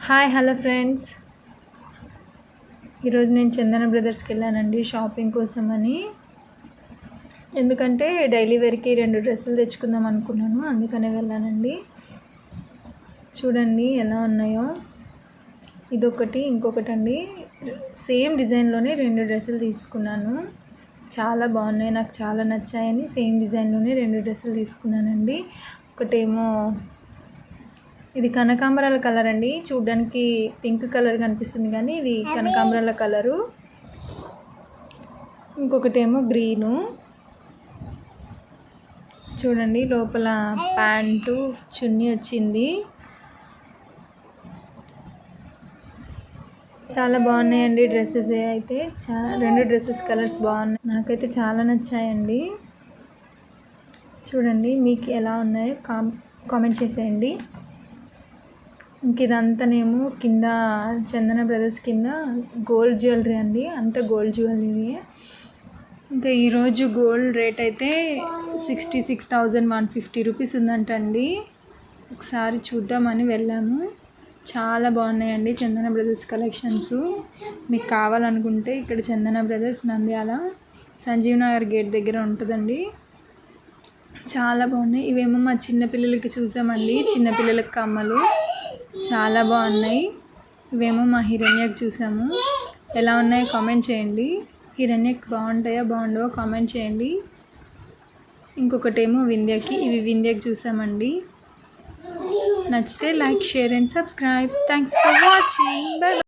Hi hello friends, ఈరోజు నేను చందన బ్రదర్స్కి వెళ్ళానండి షాపింగ్ కోసమని. ఎందుకంటే డైలీ వేర్కి 2 డ్రెస్సులు తెచ్చుకుందాం అనుకున్నాను, అందుకనే వెళ్ళానండి. చూడండి ఎలా ఉన్నాయో, ఇదొకటి ఇంకొకటి అండి. సేమ్ డిజైన్లోనే 2 డ్రెస్సులు తీసుకున్నాను. చాలా బాగున్నాయి, నాకు చాలా నచ్చాయని సేమ్ డిజైన్లోనే 2 డ్రెస్సులు తీసుకున్నానండి. ఒకటేమో ఇది కనకాంబరాల కలర్ అండి, చూడ్డానికి పింక్ కలర్ కనిపిస్తుంది కానీ ఇది కనకాంబరాల కలరు. ఇంకొకటేమో గ్రీను. చూడండి లోపల ప్యాంటు చున్నీ వచ్చింది. చాలా బాగున్నాయండి డ్రెస్సెస్. అయితే 2 డ్రెస్సెస్ కలర్స్ బాగున్నాయి, నాకైతే చాలా నచ్చాయండి. చూడండి మీకు ఎలా ఉన్నాయో కామెంట్ చేసేయండి. ఇంక ఇదంతానేమో కింద చందన బ్రదర్స్ కింద గోల్డ్ జ్యువెలరీ అండి, అంత గోల్డ్ జ్యువెలరీ. ఇంకా ఈరోజు గోల్డ్ రేట్ అయితే 66,150 రూపీస్ ఉందంటండి. ఒకసారి చూద్దామని వెళ్ళాము. చాలా బాగున్నాయండి చందన బ్రదర్స్ కలెక్షన్స్. మీకు కావాలనుకుంటే ఇక్కడ చందన బ్రదర్స్ నంద్యాల సంజీవ్ నగర్ గేట్ దగ్గర ఉంటుందండి. చాలా బాగున్నాయి. ఇవేమో మా చిన్నపిల్లలకి చూసామండి, చిన్నపిల్లలకి కమ్మలు చాలా బాగున్నాయి. ఇవేమో మా హిరణ్యకు చూసాము. ఎలా ఉన్నాయో కామెంట్ చేయండి. హిరణ్యకి బాగుంటాయో బాగుండవో కామెంట్ చేయండి. ఇంకొకటేమో వింధ్యకి, ఇవి వింధ్యకి చూసామండి. నచ్చితే like, share and subscribe. Thanks for watching. By.